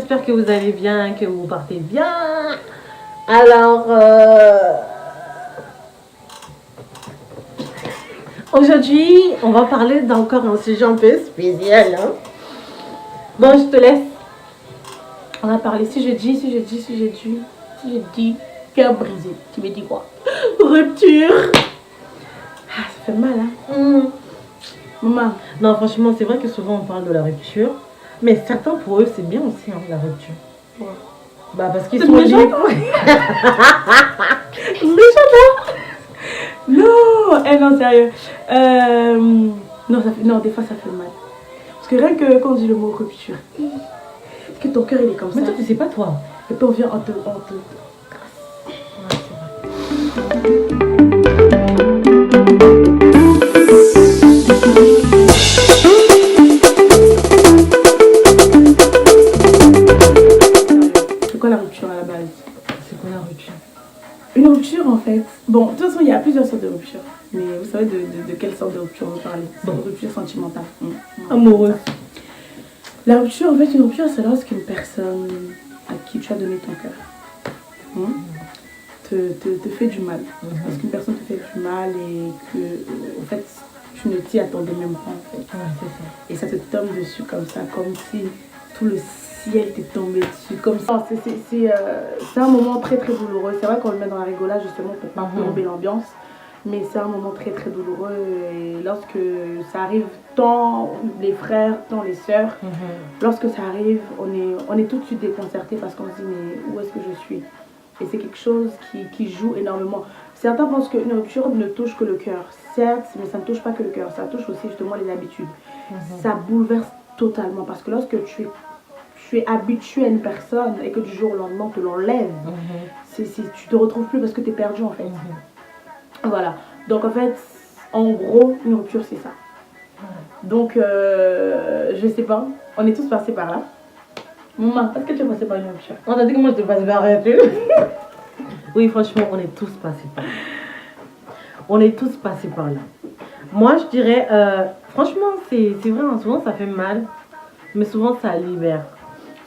j'espère que vous allez bien, que vous partez bien. Alors, aujourd'hui, on va parler d'encore un sujet un peu spécial. Hein. Bon, je te laisse. On va parler. Si je dis cœur brisé, tu me dis quoi? Rupture. Ah, ça fait mal, hein? Maman. Non, franchement, c'est vrai que souvent on parle de la rupture. Mais certains, pour eux, c'est bien aussi, hein, la rupture. Ouais. Bah, parce qu'ils sont libres. Non, non, sérieux. Non, non, des fois, ça fait mal. Parce que rien que quand on dit le mot rupture, que ton cœur, il est comme ça. Mais toi, tu sais pas, toi. Et puis, on vient, on te... Ouais, c'est vrai. C'est quoi la rupture à la base? C'est quoi la rupture? Une rupture, en fait. Bon, de toute façon, il y a plusieurs sortes de ruptures. Mais vous savez de quelle sorte de rupture vous parlez? C'est une rupture sentimentale. Amoureuse. La rupture, en fait, une rupture, c'est lorsqu'une personne à qui tu as donné ton cœur te fait du mal. Parce qu'une personne te fait du mal et que, en fait, tu ne t'y attendais même pas, en fait. Ouais, c'est ça. Et ça te tombe dessus comme ça, comme si tout le ciel t'est tombé dessus, comme ça. C'est un moment très très douloureux. C'est vrai qu'on le met dans la rigolade justement pour pas plomber l'ambiance. Mais c'est un moment très très douloureux et lorsque ça arrive, tant les frères, tant les sœurs, lorsque ça arrive, on est tout de suite déconcerté parce qu'on se dit mais où est-ce que je suis? Et c'est quelque chose qui joue énormément. Certains pensent qu'une rupture ne touche que le cœur, certes, mais ça ne touche pas que le cœur, ça touche aussi justement les habitudes. Ça bouleverse totalement parce que lorsque tu es habitué à une personne et que du jour au lendemain on te l'enlève, tu te retrouves plus parce que tu es perdu en fait. Voilà, donc en fait, en gros, une rupture c'est ça. Donc, je sais pas, on est tous passés par là. Maman, est-ce que tu es passé par une rupture? On a dit que moi je te passais par rien. Oui, franchement, on est tous passés par là. On est tous passés par là. Moi, je dirais, franchement, c'est vrai, hein, souvent ça fait mal, mais souvent ça libère,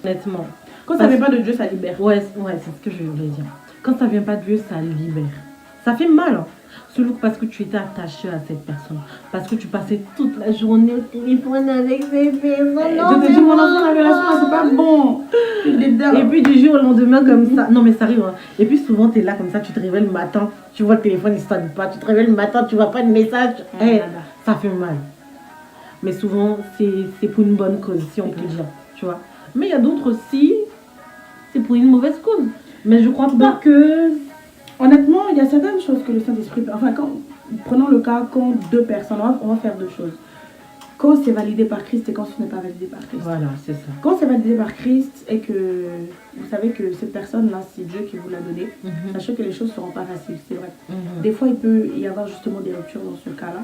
honnêtement. Quand ça vient pas de Dieu, ça libère. Ouais, c'est ce que je voulais dire. Quand ça vient pas de Dieu, ça libère. Ça fait mal, hein. Surtout parce que tu étais attaché à cette personne. Parce que tu passais toute la journée au téléphone avec cette personne. Je te dis, mon enfant, la relation, c'est pas bon. Et puis du jour au lendemain, comme ça. Non, mais ça arrive. Hein. Et puis souvent, tu es là comme ça, tu te réveilles le matin, tu vois le téléphone, il ne sonne pas. Tu te réveilles le matin, tu vois pas de message. Ça fait mal. Mais souvent, c'est pour une bonne cause, si on peut dire. Tu vois. Mais il y a d'autres aussi, c'est pour une mauvaise cause. Mais je crois pas que... Honnêtement, il y a certaines choses que le Saint-Esprit... Enfin, prenons le cas quand deux personnes... On va faire deux choses. Quand c'est validé par Christ et quand ce n'est pas validé par Christ. Voilà, c'est ça. Quand c'est validé par Christ et que vous savez que cette personne-là, c'est Dieu qui vous l'a donné, sachez que les choses ne seront pas faciles, c'est vrai. Des fois, il peut y avoir justement des ruptures dans ce cas-là.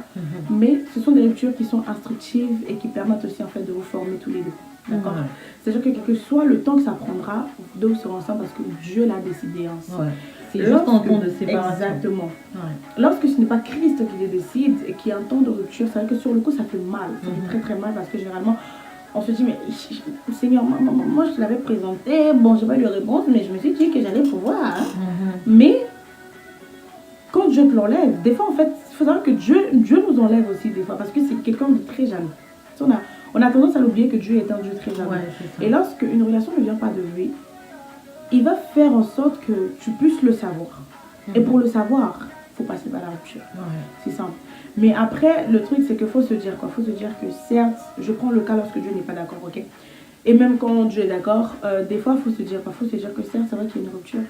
Mais ce sont des ruptures qui sont instructives et qui permettent aussi en fait de vous former tous les deux. D'accord. C'est-à-dire que quel que soit le temps que ça prendra, vous deux serez ensemble parce que Dieu l'a décidé ainsi. C'est juste un temps de séparation. Exactement. Lorsque ce n'est pas Christ qui le décide et qu'il y a un temps de rupture, c'est vrai que sur le coup ça fait mal. Ça fait très très mal parce que généralement on se dit mais Seigneur, moi je te l'avais présenté, bon j'ai pas eu de réponse mais je me suis dit que j'allais pouvoir. Mais quand Dieu te l'enlève, des fois en fait, il faut savoir que Dieu nous enlève aussi des fois parce que c'est quelqu'un de très jeune. On a tendance à l'oublier que Dieu est un Dieu très jeune. Et lorsque une relation ne vient pas de lui, il va faire en sorte que tu puisses le savoir. Et pour le savoir, il faut passer par la rupture. C'est simple. Mais après, le truc, c'est qu'il faut se dire quoi? Il faut se dire que certes, je prends le cas lorsque Dieu n'est pas d'accord, ok? Et même quand Dieu est d'accord, des fois, il faut se dire quoi? Il faut se dire que certes, c'est vrai qu'il y a une rupture,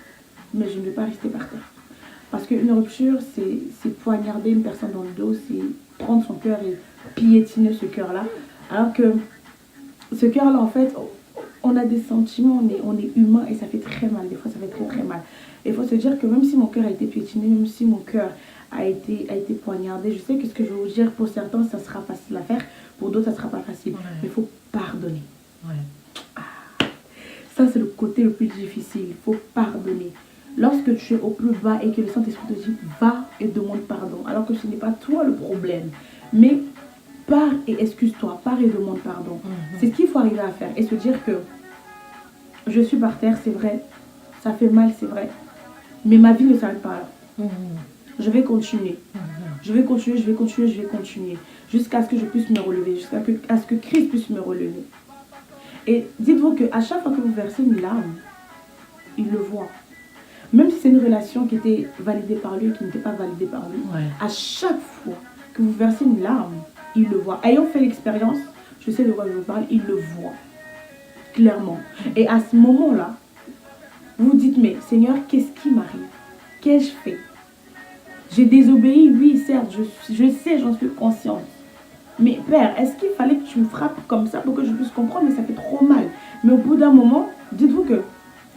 mais je ne vais pas rester par terre. Parce qu'une rupture, c'est poignarder une personne dans le dos, c'est prendre son cœur et piétiner ce cœur-là. Alors que ce cœur-là, en fait, on a des sentiments, on est humain et ça fait très mal. Des fois, ça fait très très mal. Et il faut se dire que même si mon cœur a été piétiné, même si mon cœur a été poignardé, je sais que ce que je vais vous dire, pour certains, ça sera facile à faire. Pour d'autres, ça ne sera pas facile. Mais il faut pardonner. Ça, c'est le côté le plus difficile. Il faut pardonner. Lorsque tu es au plus bas et que le Saint-Esprit te dit, va et demande pardon. Alors que ce n'est pas toi le problème. Mais pars et excuse-toi, pars et demande pardon. C'est ce qu'il faut arriver à faire et se dire que je suis par terre, c'est vrai. Ça fait mal, c'est vrai. Mais ma vie ne s'arrête pas là. Je vais continuer. Je vais continuer, je vais continuer, je vais continuer. Jusqu'à ce que je puisse me relever. Jusqu'à ce que Christ puisse me relever. Et dites-vous qu'à chaque fois que vous versez une larme, il le voit. Même si c'est une relation qui était validée par lui et qui n'était pas validée par lui, à chaque fois que vous versez une larme, il le voit. Ayant fait l'expérience, je sais de quoi je vous parle, il le voit. Clairement. Et à ce moment-là, vous dites, mais Seigneur, qu'est-ce qui m'arrive? Qu'ai-je fait? J'ai désobéi, oui, certes, je sais, j'en suis consciente. Mais Père, est-ce qu'il fallait que tu me frappes comme ça pour que je puisse comprendre? Mais ça fait trop mal. Mais au bout d'un moment, dites-vous que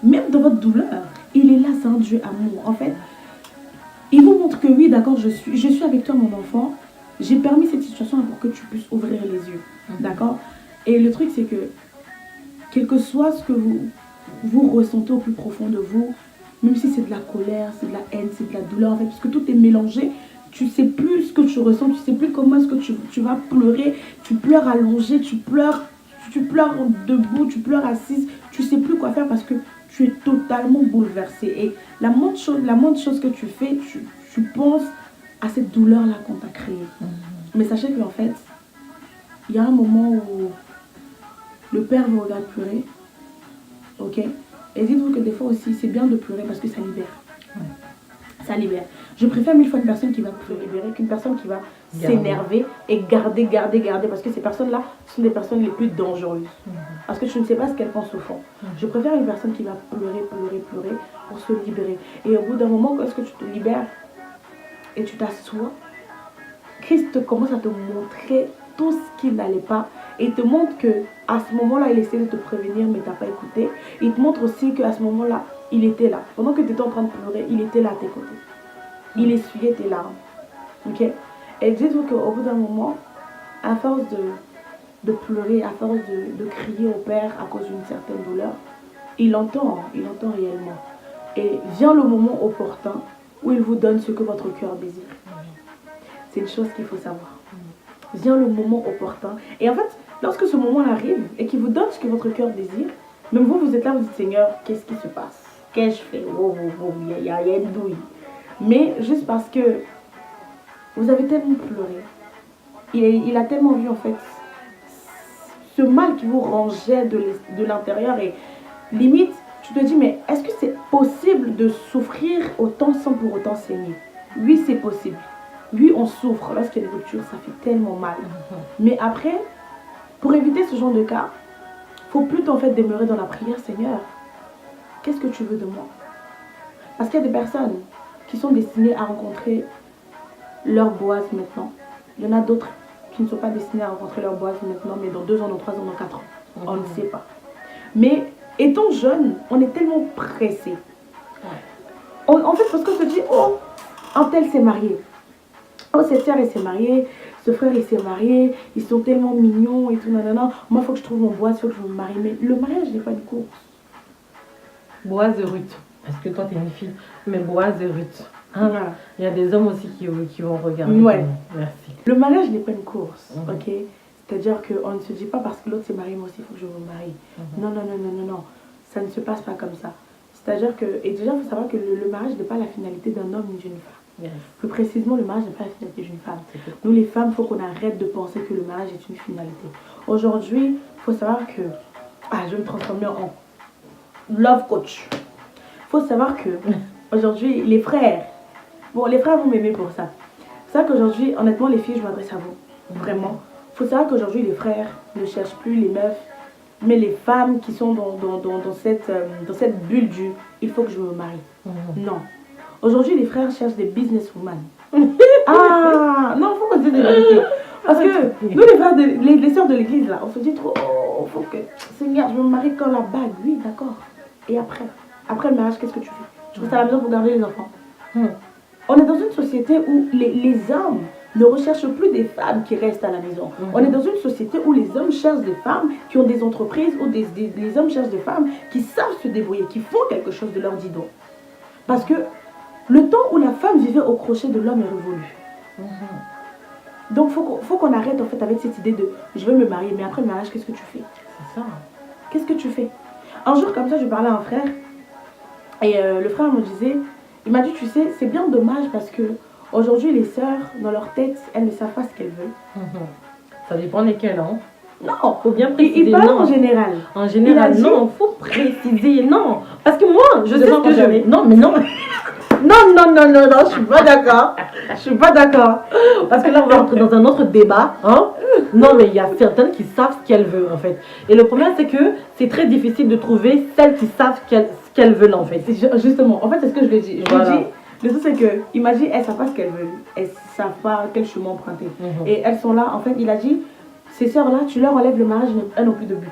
même dans votre douleur, il est là, c'est un Dieu amour. En fait, il vous montre que oui, d'accord, je suis avec toi, mon enfant. J'ai permis cette situation pour que tu puisses ouvrir les yeux. D'accord? Et le truc, c'est que, quel que soit ce que vous ressentez au plus profond de vous, même si c'est de la colère, c'est de la haine, c'est de la douleur, en fait, parce que tout est mélangé, tu ne sais plus ce que tu ressens, tu ne sais plus comment est-ce que tu vas pleurer, tu pleures allongé, tu pleures debout, tu pleures assise, tu ne sais plus quoi faire parce que tu es totalement bouleversé. Et la moindre chose que tu fais, tu penses à cette douleur-là qu'on t'a créée. Mais sachez qu'en fait, il y a un moment où le Père vous regarde pleurer, ok? Et dites-vous que des fois aussi, c'est bien de pleurer parce que ça libère. Ça libère. Je préfère 1000 fois une personne qui va pleurer libérer qu'une personne qui va s'énerver et garder. Parce que ces personnes-là sont des personnes les plus dangereuses. Parce que tu ne sais pas ce qu'elles pensent au fond. Je préfère une personne qui va pleurer pour se libérer. Et au bout d'un moment, quand est-ce que tu te libères et tu t'assois, Christ commence à te montrer tout ce qui n'allait pas. Et il te montre que à ce moment-là, il essaie de te prévenir, mais tu n'as pas écouté. Il te montre aussi qu'à ce moment-là, il était là. Pendant que tu étais en train de pleurer, il était là à tes côtés. Il essuyait tes larmes. Ok? Et dites-vous qu'au bout d'un moment, à force de pleurer, à force de crier au Père à cause d'une certaine douleur, il entend réellement. Et vient le moment opportun où il vous donne ce que votre cœur désire. C'est une chose qu'il faut savoir. Vient le moment opportun. Et en fait, lorsque ce moment arrive et qu'il vous donne ce que votre cœur désire, même vous êtes là, vous dites, Seigneur, qu'est-ce qui se passe? Qu'ai-je fait? Il y a une douille. Mais juste parce que vous avez tellement pleuré, il a tellement vu en fait ce mal qui vous rangeait de l'intérieur et limite, tu te dis, mais est-ce que c'est possible de souffrir autant sans pour autant saigner? Oui, c'est possible. Oui, on souffre lorsqu'il y a des ruptures, ça fait tellement mal. Mais après, pour éviter ce genre de cas, il faut plutôt en fait demeurer dans la prière. Seigneur, qu'est-ce que tu veux de moi? Parce qu'il y a des personnes qui sont destinées à rencontrer leur Boaz maintenant. Il y en a d'autres qui ne sont pas destinées à rencontrer leur Boaz maintenant, mais dans 2 ans, dans 3 ans, dans 4 ans. On ne sait pas. Mais étant jeune, on est tellement pressé. En fait, parce qu'on se dit, oh, un tel s'est marié. Oh, cette sœur, elle s'est mariée. Ce frère, il s'est marié. Ils sont tellement mignons et tout, nanana. Moi, il faut que je trouve mon Boaz, il faut que je me marie. Mais le mariage n'est pas une course. Boaz et Ruth. Parce que toi, tu es une fille. Mais Boaz et Ruth. Hein? Voilà. Il y a des hommes aussi qui vont regarder. Ouais. Merci. Le mariage n'est pas une course, ok? C'est-à-dire qu'on ne se dit pas parce que l'autre s'est marié, moi aussi, il faut que je me marie. Non. Ça ne se passe pas comme ça. C'est-à-dire que, et déjà, il faut savoir que le mariage n'est pas la finalité d'un homme ni d'une femme. Yes. Plus précisément, le mariage n'est pas la finalité d'une femme. Nous, les femmes, il faut qu'on arrête de penser que le mariage est une finalité. Aujourd'hui, il faut savoir que... je vais me transformer en love coach. Il faut savoir que, aujourd'hui, les frères... Bon, les frères vont m'aimer pour ça. C'est ça qu'aujourd'hui, honnêtement, les filles, je m'adresse à vous. Vraiment. Il faut savoir qu'aujourd'hui, les frères ne cherchent plus les meufs, mais les femmes qui sont dans cette bulle du « il faut que je me marie ». Non. Aujourd'hui, les frères cherchent des businesswomen. Non, il faut qu'on dise des vérités. Parce que nous, les frères, les sœurs de l'église, là, on se dit trop, oh, faut que, Seigneur, je me marie quand la bague. Oui, d'accord. Et après le mariage, qu'est-ce que tu fais? Tu restes à la maison pour garder les enfants. On est dans une société où les hommes ne recherchent plus des femmes qui restent à la maison. On est dans une société où les hommes cherchent des femmes qui ont des entreprises, où les hommes cherchent des femmes qui savent se débrouiller, qui font quelque chose de leur dit donc. Parce que le temps où la femme vivait au crochet de l'homme est révolu. Donc, faut qu'on arrête en fait avec cette idée de je veux me marier, mais après le mariage, qu'est-ce que tu fais? C'est ça. Qu'est-ce que tu fais? Un jour, comme ça, je parlais à un frère. Et le frère me disait, il m'a dit, tu sais, c'est bien dommage parce que aujourd'hui, les sœurs, dans leur tête, elles ne savent pas ce qu'elles veulent. Ça dépend lesquelles, hein. Non, Faut bien préciser. il parle non. en général. En général, Il a non, faut préciser, non. Parce que moi, je sais Devant ce que je... jamais. Non, mais non. Non, je suis pas d'accord. Je suis pas d'accord. Parce que là, on va entrer dans un autre débat, hein. Non, mais il y a certaines qui savent ce qu'elles veulent, en fait. Et le problème, c'est que c'est très difficile de trouver celles qui savent ce qu'elles veulent, en fait. Justement, en fait, c'est ce que je lui ai dit. Je Voilà. lui ai dit, le truc, c'est que, imagine, elles ne savent pas ce qu'elles veulent. Elles ne savent pas quel chemin emprunter. Et elles sont là, en fait, il a dit, ces sœurs-là, tu leur enlèves le mariage, elles n'ont plus de but.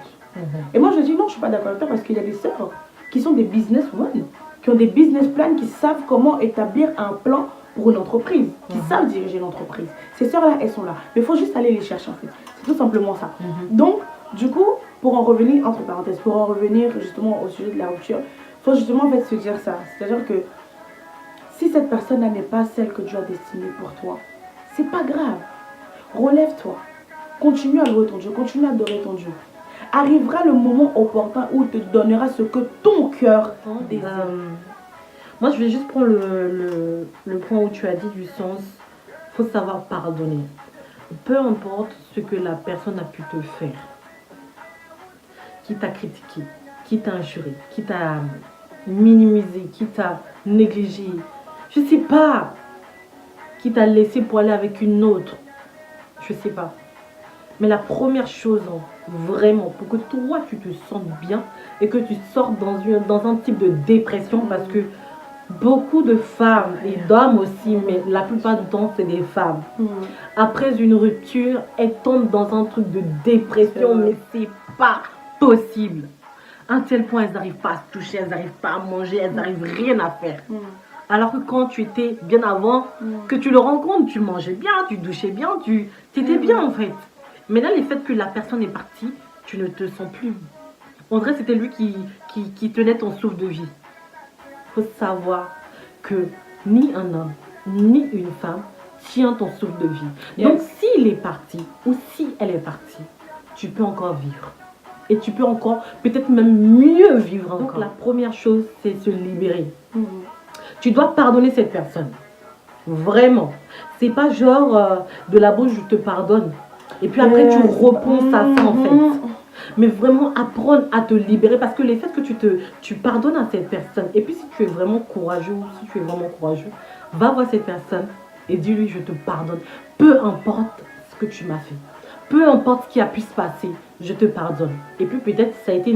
Et moi, je dis, non, je ne suis pas d'accord avec toi parce qu'il y a des sœurs qui sont des businesswomen, qui ont des business plans, qui savent comment établir un plan pour une entreprise, qui savent diriger l'entreprise. Ces sœurs-là, elles sont là. Mais il faut juste aller les chercher, en fait. C'est tout simplement ça. Donc, du coup, pour en revenir, entre parenthèses, pour en revenir justement au sujet de la rupture, il faut justement en fait se dire ça. C'est-à-dire que si cette personne-là n'est pas celle que Dieu a destinée pour toi, c'est pas grave. Relève-toi. Continue à louer ton Dieu, continue à adorer ton Dieu. Arrivera le moment opportun où il te donnera ce que ton cœur désire. Moi, je vais juste prendre le point où tu as dit du sens. Il faut savoir pardonner. Peu importe ce que la personne a pu te faire. Qui t'a critiqué, qui t'a injuré, qui t'a minimisé, qui t'a négligé. Je sais pas. Qui t'a laissé pour aller avec une autre. Je sais pas. Mais la première chose, vraiment, pour que toi, tu te sentes bien et que tu sortes dans un type de dépression, parce que beaucoup de femmes et d'hommes aussi, mais la plupart du temps, c'est des femmes. Après une rupture, elles tombent dans un truc de dépression, mais c'est pas possible. À un tel point, elles n'arrivent pas à se toucher, elles n'arrivent pas à manger, elles n'arrivent rien à faire. Alors que quand tu étais bien avant, que tu le rencontres, tu mangeais bien, tu douchais bien, tu étais bien en fait. Mais là, le fait que la personne est partie, tu ne te sens plus. On dirait que c'était lui qui tenait ton souffle de vie. Il faut savoir que ni un homme, ni une femme tient ton souffle de vie. Donc, s'il est parti ou si elle est partie, tu peux encore vivre. Et tu peux encore, peut-être même mieux vivre encore. Donc, la première chose, c'est se libérer. Tu dois pardonner cette personne. Vraiment. C'est pas genre de la bouche, je te pardonne. Et puis après, tu repenses à ça en fait. Mais vraiment apprendre à te libérer. Parce que le fait que tu pardonnes à cette personne. Et puis si tu es vraiment courageux, va voir cette personne et dis-lui je te pardonne. Peu importe ce que tu m'as fait. Peu importe ce qui a pu se passer, je te pardonne. Et puis peut-être ça a été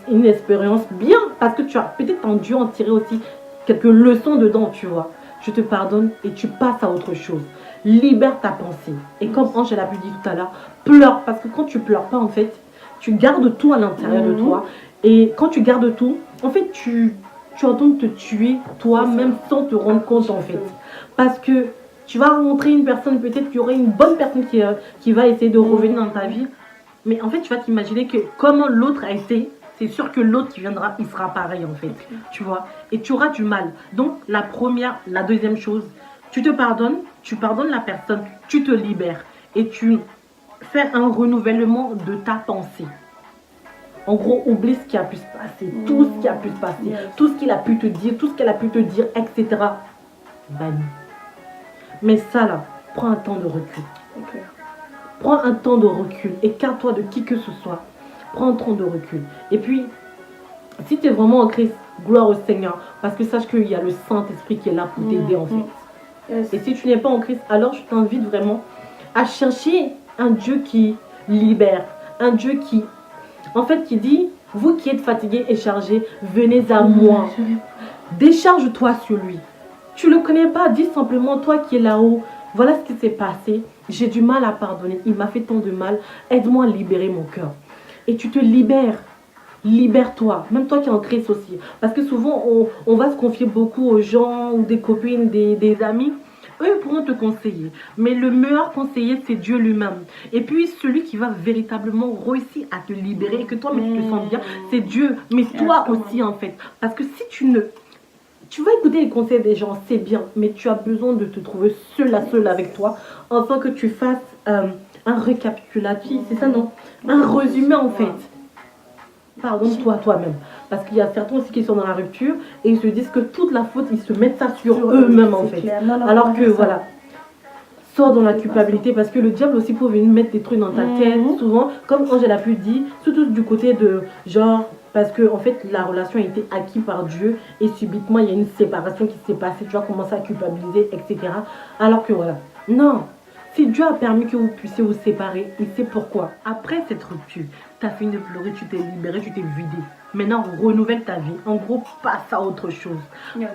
une expérience bien. Parce que tu as peut-être dû en tirer aussi quelques leçons dedans, tu vois. Je te pardonne et tu passes à autre chose. Libère ta pensée. Et comme Angèle a pu dire tout à l'heure, pleure. Parce que quand tu pleures pas, en fait, tu gardes tout à l'intérieur de toi. Et quand tu gardes tout, en fait, tu es en train de te tuer toi-même sans te rendre compte, en fait. Parce que tu vas rencontrer une personne, peut-être qu'il y aurait une bonne personne qui va essayer de revenir dans ta vie. Mais en fait, tu vas t'imaginer que comment l'autre a été, c'est sûr que l'autre qui viendra, il sera pareil, en fait. Tu vois. Et tu auras du mal. Donc, la deuxième chose, tu te pardonnes, tu pardonnes la personne, tu te libères et tu fais un renouvellement de ta pensée. En gros, oublie ce qui a pu se passer, tout ce qui a pu se passer, tout ce qu'il a pu te dire, tout ce qu'elle a pu te dire, etc. Banni. Mais ça là, prends un temps de recul. Prends un temps de recul, écarte-toi de qui que ce soit. Prends un temps de recul. Et puis, si tu es vraiment en Christ, gloire au Seigneur, parce que sache qu'il y a le Saint-Esprit qui est là pour t'aider en fait. Et si tu n'es pas en Christ, alors je t'invite vraiment à chercher un Dieu qui libère, un Dieu qui, en fait, qui dit, vous qui êtes fatigués et chargés, venez à moi. Décharge-toi sur lui. Tu ne le connais pas, dis simplement, toi qui es là-haut, voilà ce qui s'est passé, j'ai du mal à pardonner, il m'a fait tant de mal, aide-moi à libérer mon cœur. Et tu te libères. Libère-toi, même toi qui es en Christ aussi. Parce que souvent, on va se confier beaucoup aux gens ou des copines, des amis. Eux pourront te conseiller. Mais le meilleur conseiller, c'est Dieu lui-même. Et puis, celui qui va véritablement réussir à te libérer et que toi, mais tu te sens bien, c'est Dieu. Mais toi aussi, en fait. Parce que si tu vas écouter les conseils des gens, c'est bien. Mais tu as besoin de te trouver seul avec toi. Afin que tu fasses un récapitulatif. C'est ça, non? Un résumé, en fait. pardonne-toi toi-même. Parce qu'il y a certains aussi qui sont dans la rupture et ils se disent que toute la faute, ils se mettent ça sur eux-mêmes en fait. Non, Alors que voilà, sors dans la culpabilité parce que le diable aussi peut venir mettre des trucs dans ta tête. Souvent, comme Angèle a pu dire, surtout du côté de genre, parce que en fait la relation a été acquise par Dieu et subitement il y a une séparation qui s'est passée, tu vas commencer à culpabiliser, etc. Alors que voilà, non. Si Dieu a permis que vous puissiez vous séparer, il sait pourquoi. Après cette rupture, tu as fini de pleurer, tu t'es libéré, tu t'es vidé. Maintenant, renouvelle ta vie. En gros, passe à autre chose.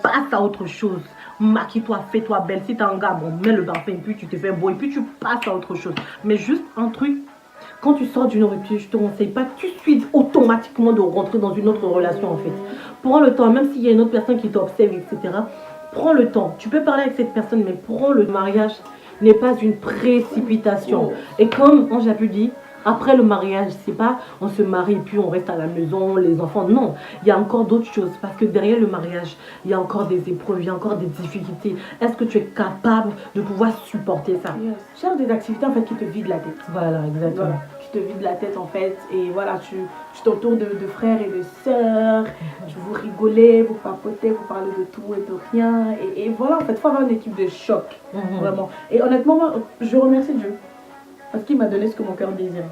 Passe à autre chose. Maquille-toi, fais-toi belle. Si tu as un gars, bon, mets le parfum, puis tu te fais beau, et puis tu passes à autre chose. Mais juste un truc, quand tu sors d'une rupture, je ne te conseille pas tout de suite automatiquement de rentrer dans une autre relation en fait. Prends le temps, même s'il y a une autre personne qui t'observe, etc. Prends le temps. Tu peux parler avec cette personne, mais prends le mariage n'est pas une précipitation. Et comme Ange a pu dire, après le mariage, c'est pas on se marie et puis on reste à la maison, les enfants. Non, il y a encore d'autres choses. Parce que derrière le mariage, il y a encore des épreuves, il y a encore des difficultés. Est-ce que tu es capable de pouvoir supporter ça? Cherche des activités en fait qui te vident la tête. Voilà, exactement. Voilà, qui te vident la tête en fait. Et voilà, tu t'entoures de frères et de sœurs. Vous rigolez, vous papotez, vous parlez de tout et de rien. Et voilà, en fait, il faut avoir une équipe de choc. Vraiment. Et honnêtement, moi, je remercie Dieu. Parce qu'il m'a donné ce que mon cœur désirait.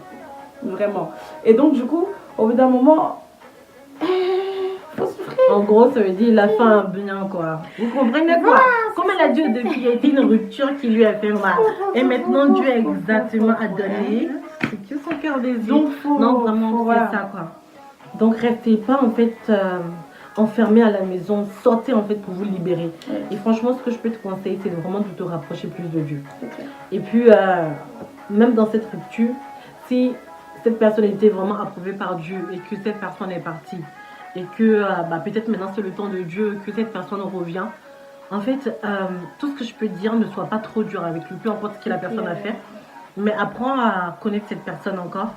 Vraiment. Et donc, du coup, au bout d'un moment, faut souffrir. En gros, ça veut dire la fin bien, quoi. Vous comprenez quoi? Comme elle a dit au début, il y a été une rupture qui lui a fait mal. Et maintenant, Dieu a exactement à donner ce que son cœur désire. Donc, non, vraiment, c'est ça, quoi. Donc, restez pas, en fait, enfermés à la maison. Sortez, en fait, pour vous libérer. Et franchement, ce que je peux te conseiller, c'est vraiment de te rapprocher plus de Dieu. Et puis, même dans cette rupture, si cette personne était vraiment approuvée par Dieu et que cette personne est partie et que peut-être maintenant c'est le temps de Dieu, que cette personne revient, en fait, tout ce que je peux dire, ne sois pas trop dur avec lui, peu importe ce que la personne a fait, mais apprends à connaître cette personne encore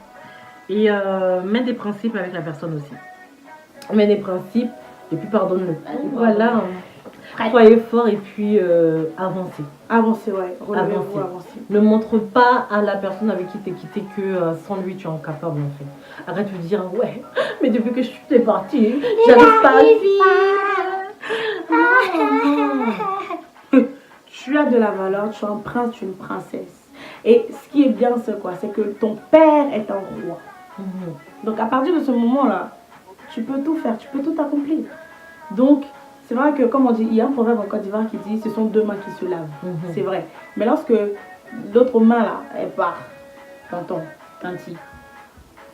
et mets des principes avec la personne aussi. Mets des principes et puis pardonne-le. Voilà. Soyez fort et puis avancez. Avancez, ouais. Relevez-vous, avancez. Ne montre pas à la personne avec qui t'es quitté que sans lui tu es incapable en fait. Arrête de dire ouais, mais depuis que je suis partie, j'arrive pas à vivre. Tu as de la valeur, tu es un prince, tu es une princesse. Et ce qui est bien, c'est quoi? C'est que ton père est un roi. Donc à partir de ce moment-là, tu peux tout faire, tu peux tout accomplir. Donc, c'est vrai que, comme on dit, il y a un proverbe en Côte d'Ivoire qui dit ce sont deux mains qui se lavent. C'est vrai. Mais lorsque l'autre main, là, elle part, tonton, tanti,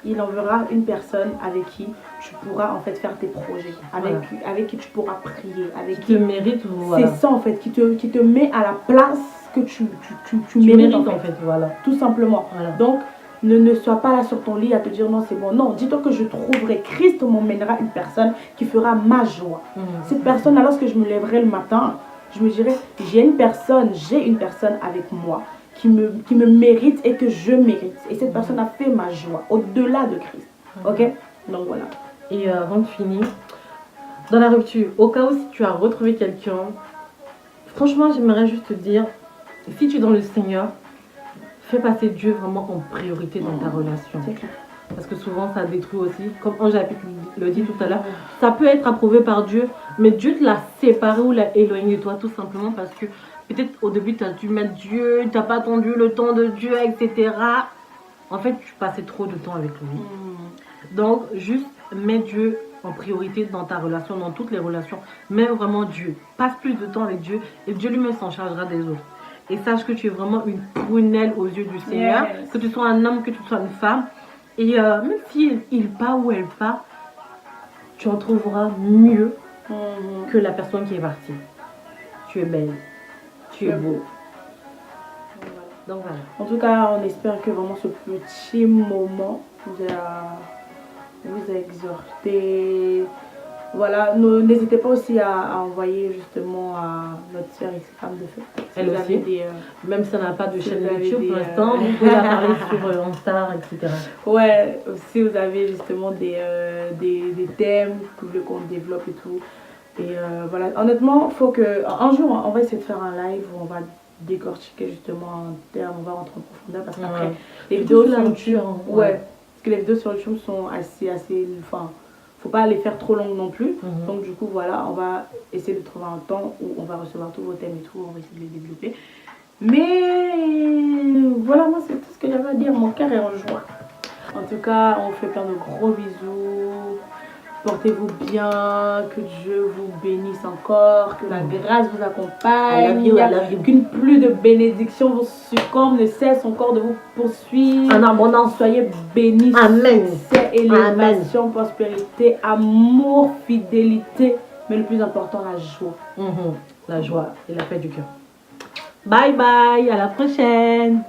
il enverra une personne avec qui tu pourras en fait faire tes projets, avec qui tu pourras prier, avec qui te mérite. C'est ça en fait, qui te met à la place que tu mérites en fait. Voilà. Tout simplement. Voilà. Donc, ne sois pas là sur ton lit à te dire non, c'est bon. Non, dis-toi que je trouverai, Christ m'emmènera une personne qui fera ma joie. Cette personne, lorsque je me lèverai le matin, je me dirai, j'ai une personne avec moi qui me mérite et que je mérite. Et cette personne a fait ma joie au-delà de Christ. Ok? Donc voilà. Et avant de finir, dans la rupture, au cas où si tu as retrouvé quelqu'un, franchement, j'aimerais juste te dire, si tu es dans le Seigneur, fais passer Dieu vraiment en priorité dans ta relation. C'est clair. Parce que souvent ça détruit aussi, comme Ange le dit tout à l'heure, ça peut être approuvé par Dieu, mais Dieu te l'a séparé ou l'a éloigné de toi tout simplement parce que peut-être au début tu as dû mettre Dieu, tu n'as pas attendu le temps de Dieu, etc. En fait, tu passais trop de temps avec lui. Donc, juste mets Dieu en priorité dans ta relation, dans toutes les relations. Mets vraiment Dieu. Passe plus de temps avec Dieu et Dieu lui-même s'en chargera des autres. Et sache que tu es vraiment une prunelle aux yeux du Seigneur, que tu sois un homme, que tu sois une femme. Et même s'il part ou elle part, tu en trouveras mieux que la personne qui est partie. Tu es belle, tu es beau. Donc voilà. En tout cas, on espère que vraiment ce petit moment vous a exhorté. Voilà, n'hésitez pas aussi à envoyer justement à notre sœur ici, Femme de Feu. Si elle aussi, même si elle n'a pas de chaîne YouTube pour l'instant, vous pouvez la parler sur Insta, etc. Ouais, si vous avez justement des thèmes que vous voulez qu'on développe et tout. Et voilà, honnêtement, faut que un jour, on va essayer de faire un live où on va décortiquer justement un terme, on va rentrer en profondeur parce qu'après, les vidéos sur YouTube, parce que les vidéos sur YouTube sont assez, enfin, faut pas les faire trop longues non plus. Mhm. Donc du coup, voilà, on va essayer de trouver un temps où on va recevoir tous vos thèmes et tout, on va essayer de les développer. Mais voilà, moi c'est tout ce que j'avais à dire, mon cœur est en joie. En tout cas, on vous fait plein de gros bisous. Portez-vous bien, que Dieu vous bénisse encore, que la grâce vous accompagne, I love you. qu'une pluie de bénédictions vous succombe, ne cesse encore de vous poursuivre. En abondance. Soyez bénis, Amen. succès, élévation, prospérité, amour, fidélité, mais le plus important, la joie. La joie et la paix du cœur. Bye bye, à la prochaine.